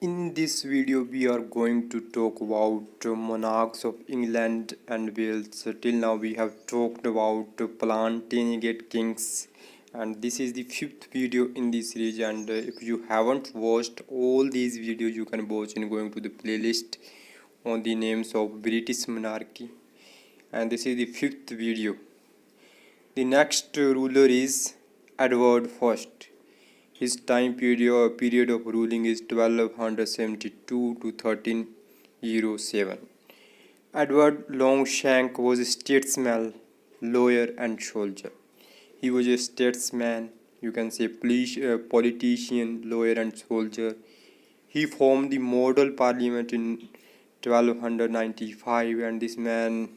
In this video, we are going to talk about monarchs of England and Wales. Till now, we have talked about Plantagenet kings, and this is the fifth video in this series. And if you haven't watched all these videos, you can watch in going to the playlist on the names of British monarchy. And this is the fifth video. The next ruler is Edward I. His time period of ruling is 1272 to 1307. Edward Longshank was a statesman, lawyer, and soldier. He was a statesman, you can say politician, lawyer, and soldier. He formed the model parliament in 1295, and this man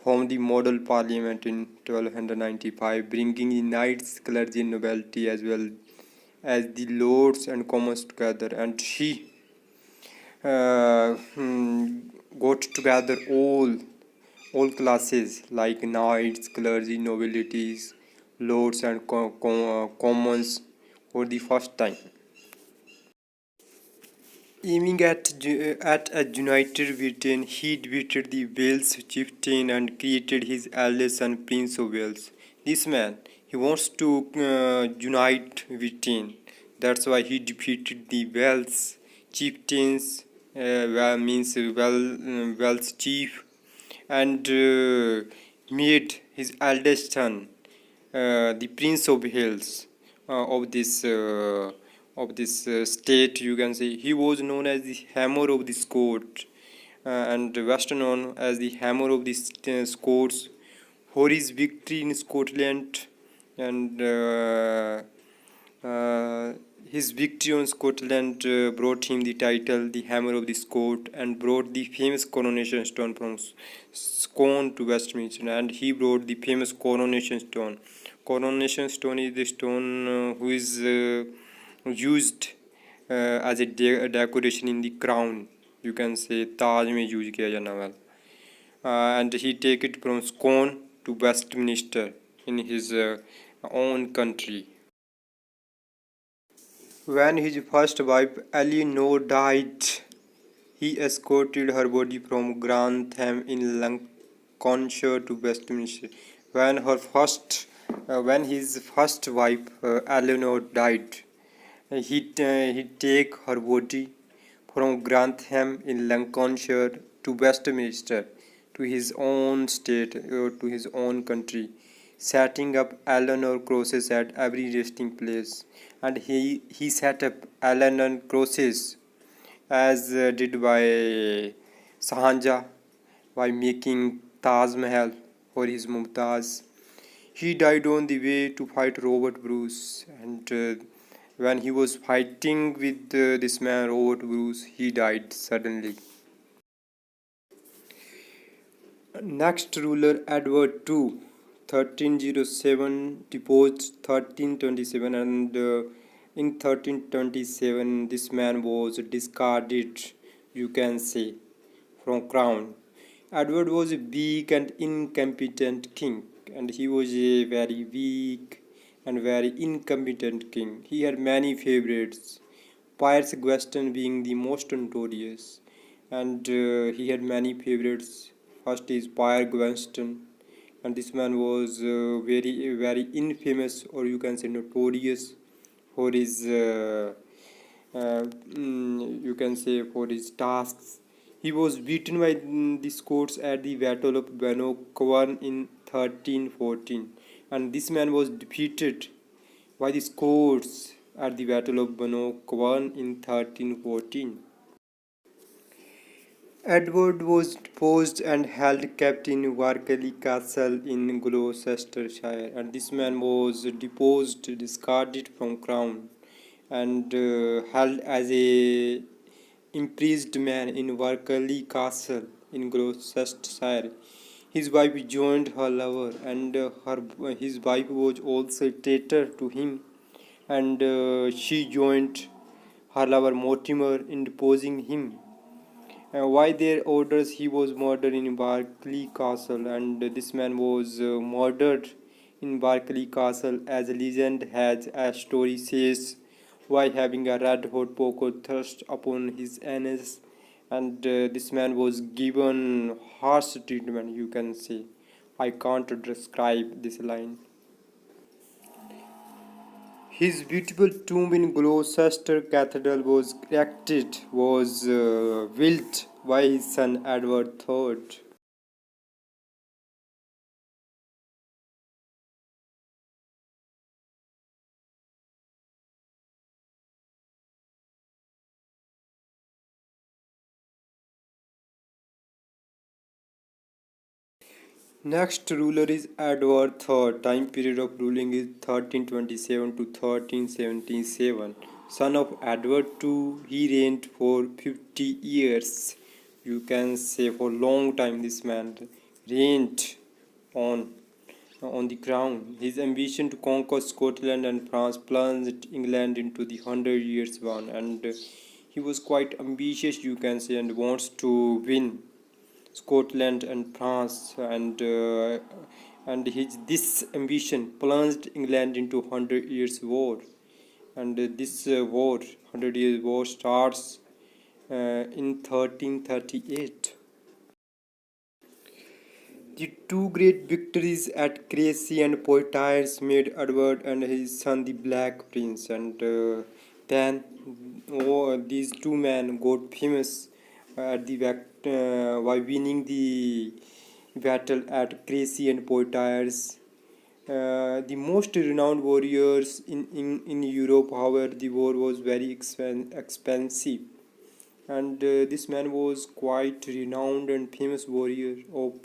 formed the model parliament in 1295, bringing the knights, clergy, and nobility as well as the lords and commons together, and he got together all classes like knights, clergy, nobilities, lords, and commons for the first time. Aiming at a united Britain, he defeated the Wales chieftain and created his eldest son Prince of Wales. This man, he wants to unite Britain. That's why he defeated the Wales chieftains, Wales chief, and made his eldest son the Prince of Wales of this state, you can say. He was known as the Hammer of the Scots, and best known as the Hammer of the Scots for his victory in Scotland, and his victory on Scotland brought him the title the Hammer of the Scot, and brought the famous coronation stone from Scone to Westminster, and he brought the famous coronation stone. Coronation stone is the stone who is used as a decoration in the crown, you can say ताज में use किया जाना वाला, and he take it from Scone to Westminster in his own country. When his first wife Eleanor died, he escorted her body from Grantham in Lancashire to Westminster. When his first wife Eleanor died, he take her body from Grantham in Lancashire to Westminster, to his own state, to his own country, setting up Eleanor crosses at every resting place. And he set up Eleanor crosses as did by Sahanja, by making Taj Mahal for his Mumtaz. He died on the way to fight Robert Bruce, and when he was fighting with this man Robert Bruce, he died suddenly. Next ruler Edward II, 1307 deposed 1327, and in 1327 this man was discarded, you can say, from crown. Edward was a weak and incompetent king, and he was a very weak and very incompetent king. He had many favorites, Piers Gweston being the most notorious, and he had many favorites. First is Piers Gweston, and this man was very infamous, or you can say notorious, for his you can say for his tasks. He was beaten by the Scots at the Battle of Bannockburn in 1314, and this man was defeated by the Scots at the Battle of Bannockburn in 1314. Edward was deposed and held captive in Berkeley Castle in Gloucestershire, and this man was deposed, discarded from crown, and held as a imprisoned man in Berkeley Castle in Gloucestershire. His wife joined her lover, and his wife was also a traitor to him, and she joined her lover Mortimer in deposing him. By their orders he was murdered in Berkeley Castle, and this man was murdered in Berkeley Castle, as a legend has a story says. by having a red hot poker thrust upon his anus, and this man was given harsh treatment, you can say. I can't describe this line. His beautiful tomb in Gloucester Cathedral was erected was built by his son Edward III. Next ruler is Edward III. Time period of ruling is 1327 to 1377. Son of Edward II, he reigned for 50 years. You can say for long time this man reigned on on the crown. His ambition to conquer Scotland and France plunged England into the Hundred Years' War, and he was quite ambitious, you can say, and wants to win Scotland and France, and his this ambition plunged England into Hundred Years' War, and this war, Hundred Years' War, starts in 1338. The two great victories at Crecy and Poitiers made Edward and his son the Black Prince, and then these two men got famous at the by winning the battle at Crecy and Poitiers. The most renowned warriors in Europe, however, the war was very expensive, and this man was quite renowned and famous warrior of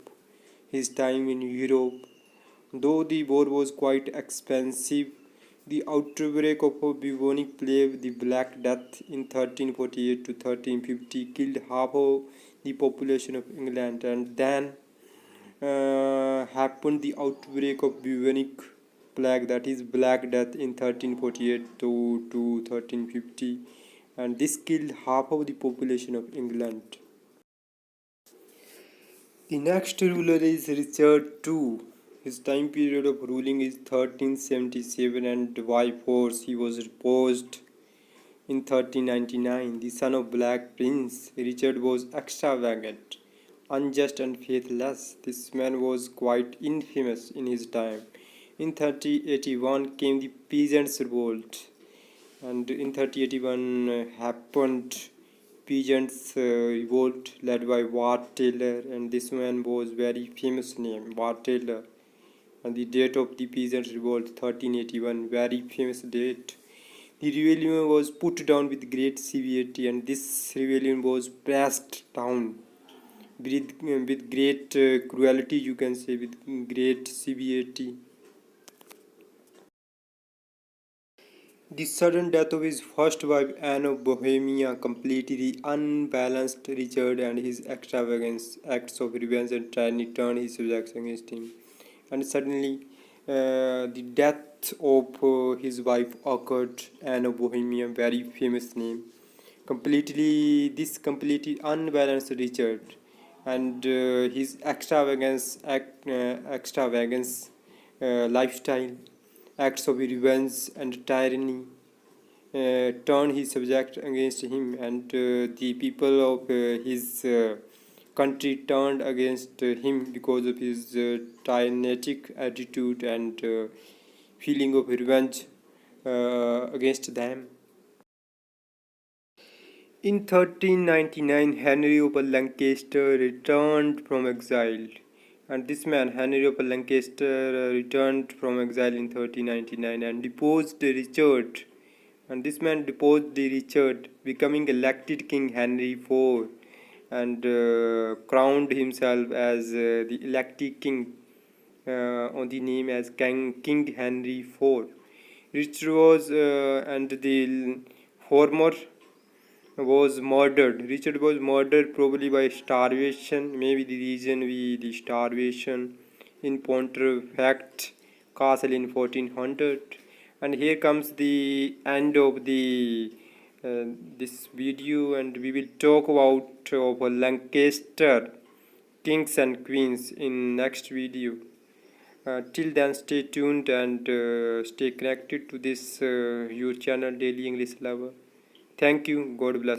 his time in Europe. Though the war was quite expensive, the outbreak of a bubonic plague, the Black Death, in 1348 to 1350 killed half of the population of England, and then happened the outbreak of bubonic plague, that is Black Death, in 1348 to 1350, and this killed half of the population of England. The next ruler is Richard II. His time period of ruling is 1377, and by force he was deposed in 1399. The son of Black Prince, Richard was extravagant, unjust, and faithless. This man was quite infamous in his time. In 1381 came the Peasants' Revolt, and in 1381 happened Peasants' Revolt led by Wat Taylor, and this man was very famous name, Wat Taylor. And the date of the Peasants' Revolt, 1381, very famous date. The rebellion was put down with great severity, and this rebellion was pressed down with great cruelty, you can say, with great severity. The sudden death of his first wife Anne of Bohemia completely unbalanced Richard, and his extravagant acts of revenge and tyranny turned his subjects against him. And suddenly, the death of his wife occurred, Anne of Bohemia, very famous name. Completely unbalanced Richard, and his extravagance lifestyle, acts of revenge and tyranny turned his subject against him, and the people of his country turned against him because of his tyrannic attitude and feeling of revenge against them. In 1399, Henry of Lancaster returned from exile, and this man, Henry of Lancaster, returned from exile in 1399 and deposed Richard. And this man deposed the Richard, becoming elected King Henry IV, and crowned himself as the elected king on the name as King Henry IV. Richard was and the former was murdered. Richard was murdered probably by starvation. Maybe the reason the starvation in Pontefract Castle in 1400. And here comes the end of the this video, and we will talk about of Lancaster kings and queens in next video. Till then, stay tuned and stay connected to this your channel, Daily English Lover. Thank you. God bless.